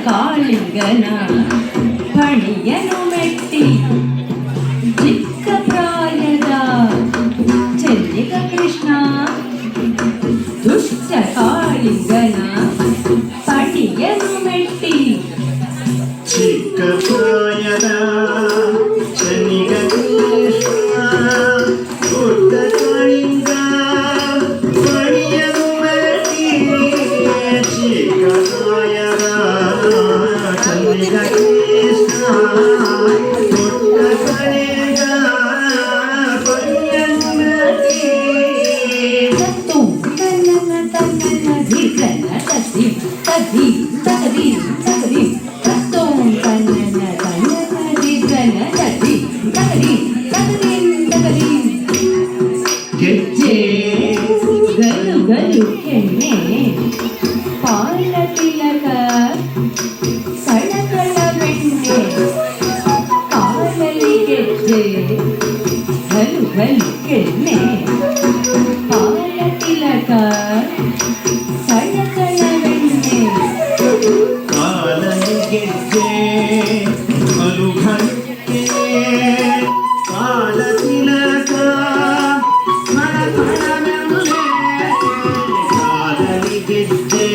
ಕಾಳಿಂಗನ ಪಣಿಯನು ಮೆಟ್ಟಿ ಚಿಕ್ಕ ಪ್ರಾಯದ ಚೆನ್ನಿಗ ಕೃಷ್ಣ ದುಷ್ಟ ಕಾಳಿಂಗನ ಪಣಿಯನು ಮೆಟ್ಟಿ ಚಿಕ್ಕ ಪ್ರಾಯದ ಚೆನ್ನಿಗ ಕೃಷ್ಣ ದೊಡ್ಡ ಕಾಳಿಂಗ ಪಣಿಯನು ಮೆಟ್ಟಿ ಚಿಕ್ಕ ಪ್ರಾಯದ ಚೆನ್ನಿಗ ಕೃಷ್ಣ ದೊಡ್ಡ ಕಾಳಿಂಗ ಪಣಿಯನು ಮೆಟ್ಟಿ ತನ್ನನ ತನ್ನನ ಧಿಗನ ತದಿ ತದಿ ತದಿ ತದಿ ತನ್ನನ ತನ್ನನ ಧಿಗನ ತದಿ ತದಿ ತದಿ ತದಿ ಗೆಜ್ಜೆ ಗಲು ಗಲು ಕೆನ್ನೆ ಪಾಲ ತಿಲಕ ಸಳಕಳ ಬೆಣ್ಣೆ ಕಾಲಲ್ಲಿ ಗೆಜ್ಜೆ ಗಲು ಗಲು ಕೆನ್ನೆ ಪಾಲ ತಿಲಕ ಸಳಕಳ ಬೆಣ್ಣೆ ಕಾಲನಿ ಗೆಜ್ಜೆ ಗಲು ಗಲು ಕೆನ್ನೆ ಕಾಲ ತಿಲಕ ಸಳಕಳ ಬೆಣ್ಣೆ ಕಾಲನಿ ಗೆಜ್ಜೆ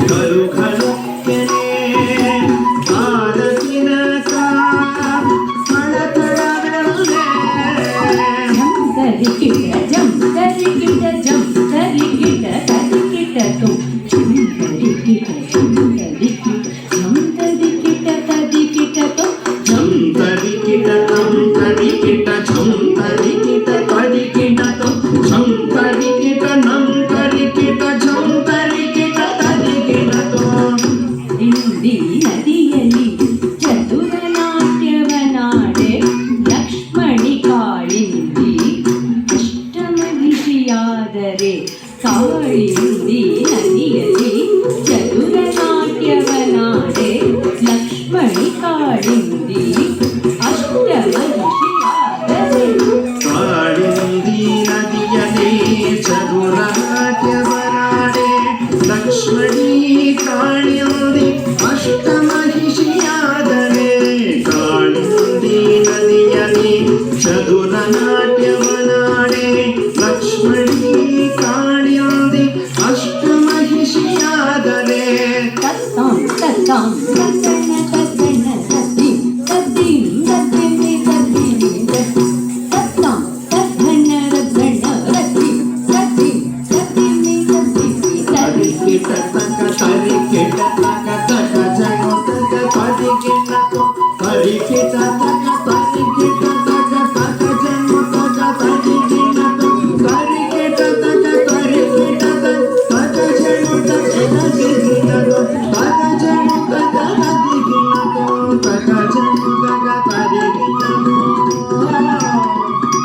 ಗಲು ಗಲು ಕೆನ್ನೆ ಕಾಲ ತಿಲಕ ಸಳಕಳ ಬೆಣ್ಣೆ ಜಂ ತರಿ ಕಿಟ ಜಂ ತರಿ ಕಿಟ ತರಿ ಕಿಟ ತುಂ ತರಿ ಕಿಟ ಜಂ ತರಿ ಕಿಟ ಜಂ ತರಿ ಕಿಟ ತರಿ ಕಿಟ ತುಂ ಝಂ ತರಿ ಕಿಟ ತಂ ತರಿ ಕಿಟ ಝಂ ತರಿ ಕಿಟ ತರಿ ಕಿಟ ತಂ ಝಂ ತರಿ ಕಿಟ ನಂ ತರಿ ಕಿಟ ಝಂ ತರಿ ಕಿಟ ತರಿ ಕಿಟ ತಂ ಇಂದಿ ನದಿಯಲ್ಲಿ ಚತುರ ನಾಟ್ಯವನಾಡೆ ಲಕ್ಷ್ಮಣಿ ಕಾಳಿಂದಿ ಅಷ್ಟಮಹಿಷಿಯಾದರೆ ಕಾಳಿಂದಿ ನದಿಯಲ್ಲಿ ಚತುರ ನಾಟ್ಯವನಾಡೆ ಲಕ್ಷ್ಮಣಿ ಕಾಳಿಂದಿ ಅಷ್ಟಮಹಿಷಿಯಾದರೆ ಕಾಳಿಂದಿ ನದಿಯದೇ ಚದುರ ನಾಟ್ಯವನಾಡೆ ಲಕ್ಷ್ಮಣಿ ಕಾಳಿಂದಿ ಅಷ್ಟಮಹಿಷಿಯಾದರೆ ಕಾಳಿಂದಿ ನದಿಯದೇ ಚದುರ ನಾಟ್ಯವನಾಡೆ ಲಕ್ಷ್ಮಣಿ ಕಾಳಿಂದಿ ಅಷ್ಟಮಹಿಷಿಯಾದರೆ ತತ್ತಾಂ ತತ್ತಾಂ ತತ್ತನ